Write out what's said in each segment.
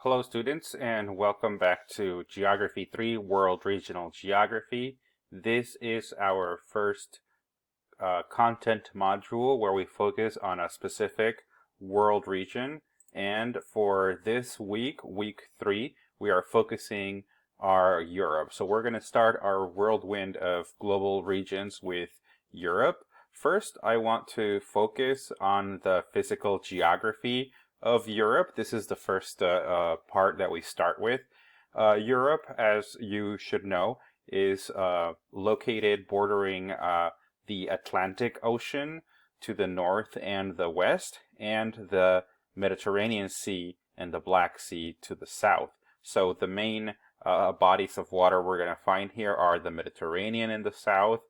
Hello students and welcome back to Geography 3 World Regional Geography. This is our first content module where we focus on a specific world region, and for this week, week 3, we are focusing on Europe. So we're going to start our whirlwind of global regions with Europe. First, I want to focus on the physical geography of Europe. This is the first part that we start with. Europe, as you should know, is located bordering the Atlantic Ocean to the north and the west, and the Mediterranean Sea and the Black Sea to the south. So the main bodies of water we're going to find here are the Mediterranean in the south,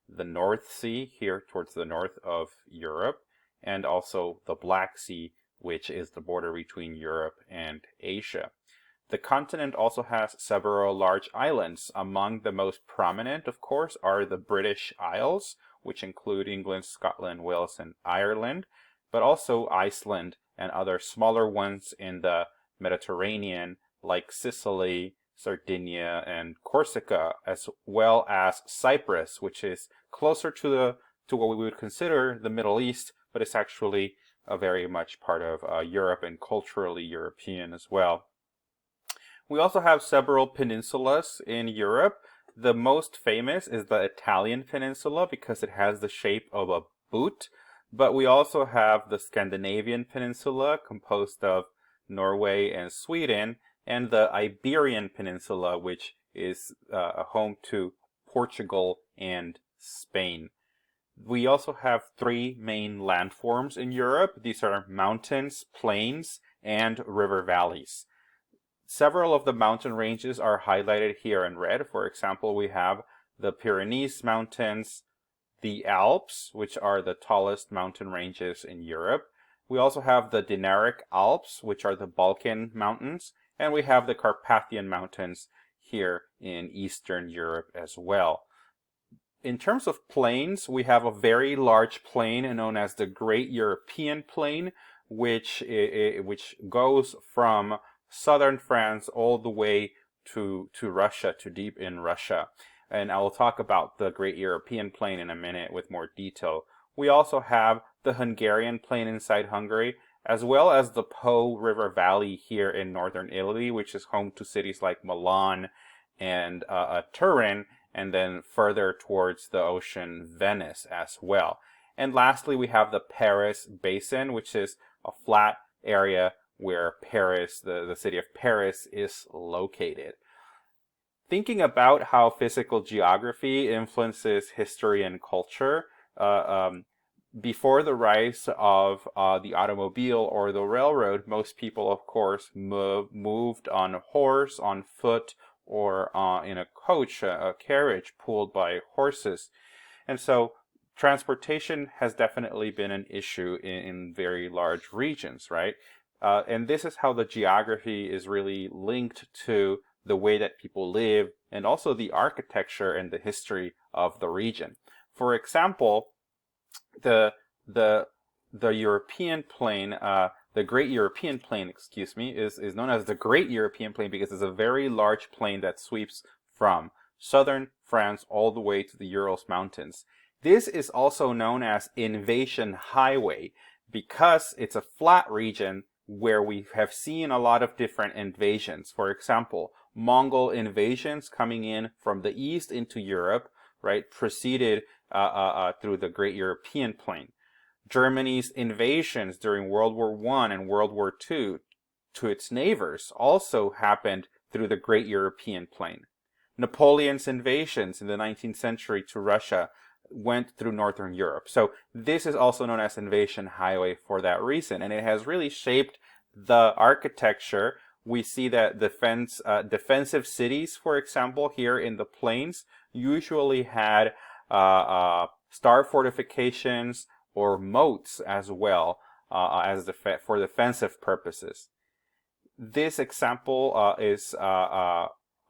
the North Sea here towards the north of Europe, and also the Black Sea, which is the border between Europe and Asia. The continent also has several large islands. Among the most prominent, of course, are the British Isles, which include England, Scotland, Wales, and Ireland, but also Iceland and other smaller ones in the Mediterranean, like Sicily, Sardinia, and Corsica, as well as Cyprus, which is closer to what we would consider the Middle East, but it's actually very much part of Europe and culturally European as well. We also have several peninsulas in Europe. The most famous is the Italian peninsula because it has the shape of a boot, but we also have the Scandinavian peninsula composed of Norway and Sweden, and the Iberian Peninsula, which is home to Portugal and Spain. We also have three main landforms in Europe. These are mountains, plains, and river valleys. Several of the mountain ranges are highlighted here in red. For example, we have the Pyrenees Mountains, the Alps, which are the tallest mountain ranges in Europe. We also have the Dinaric Alps, which are the Balkan Mountains, and we have the Carpathian Mountains here in Eastern Europe as well. In terms of plains, we have a very large plain known as the Great European Plain, which goes from southern France all the way to Russia, to deep in Russia. And I will talk about the Great European Plain in a minute with more detail. We also have the Hungarian Plain inside Hungary, as well as the Po River Valley here in northern Italy, which is home to cities like Milan and Turin, and then further towards the ocean, Venice as well. And lastly, we have the Paris Basin, which is a flat area where Paris, the city of Paris, is located. Thinking about how physical geography influences history and culture, before the rise of the automobile or the railroad, most people, of course, moved on a horse, on foot, or in a coach, a carriage pulled by horses. And so transportation has definitely been an issue in very large regions, right? And this is how the geography is really linked to the way that people live and also the architecture and the history of the region. For example, the European Plain, the Great European Plain, is known as the Great European Plain because it's a very large plain that sweeps from southern France all the way to the Urals Mountains. This is also known as Invasion Highway because it's a flat region where we have seen a lot of different invasions. For example, Mongol invasions coming in from the east into Europe, right, proceeded through the Great European Plain. Germany's invasions during World War I and World War II to its neighbors also happened through the Great European Plain. Napoleon's invasions in the 19th century to Russia went through Northern Europe. So this is also known as Invasion Highway for that reason, and it has really shaped the architecture. We see that defensive cities, for example, here in the plains, usually had star fortifications or moats as well for defensive purposes. This example is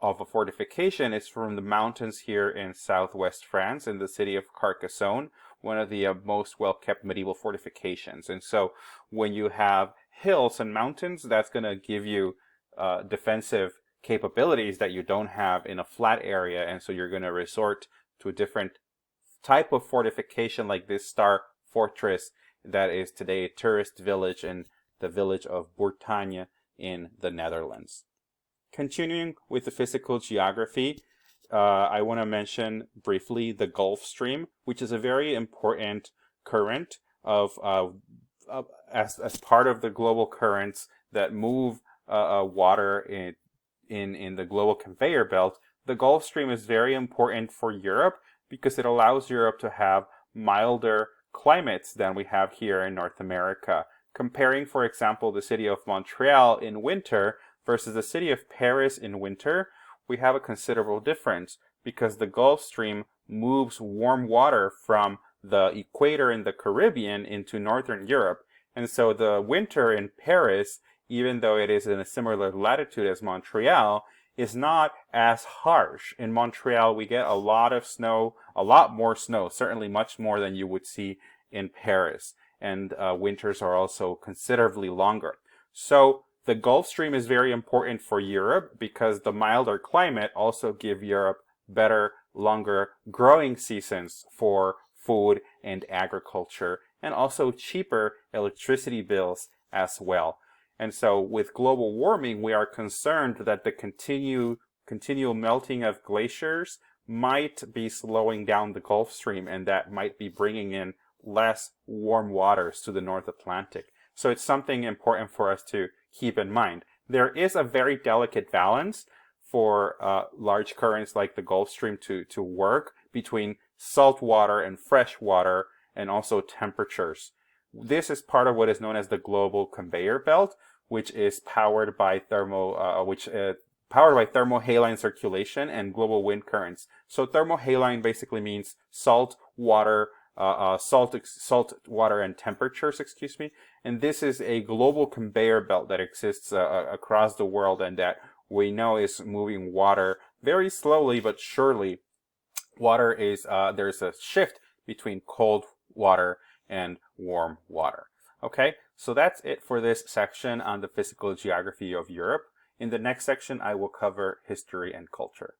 of a fortification is from the mountains here in southwest France in the city of Carcassonne, one of the most well-kept medieval fortifications. And so when you have hills and mountains, that's going to give you defensive capabilities that you don't have in a flat area, and so you're going to resort to a different type of fortification like this star fortress that is today a tourist village in the village of Bretagne in the Netherlands. Continuing with the physical geography, I want to mention briefly the Gulf Stream, which is a very important current as part of the global currents that move water in the global conveyor belt. The Gulf Stream is very important for Europe because it allows Europe to have milder climates than we have here in North America. Comparing, for example, the city of Montreal in winter versus the city of Paris in winter, we have a considerable difference because the Gulf Stream moves warm water from the equator in the Caribbean into Northern Europe. And so the winter in Paris, even though it is in a similar latitude as Montreal, is not as harsh. In Montreal, we get a lot of snow, a lot more snow, certainly much more than you would see in Paris. And winters are also considerably longer. So the Gulf Stream is very important for Europe because the milder climate also give Europe better, longer growing seasons for food and agriculture, and also cheaper electricity bills as well. And so with global warming, we are concerned that the continual melting of glaciers might be slowing down the Gulf Stream, and that might be bringing in less warm waters to the North Atlantic. So it's something important for us to keep in mind. There is a very delicate balance for large currents like the Gulf Stream to work between salt water and fresh water, and also temperatures. This is part of what is known as the global conveyor belt, which is powered by thermohaline circulation and global wind currents. So thermohaline basically means salt water and temperatures, and this is a global conveyor belt that exists across the world, and that we know is moving water very slowly but surely. Water is there's a shift between cold water and warm water. Okay, so that's it for this section on the physical geography of Europe. In the next section, I will cover history and culture.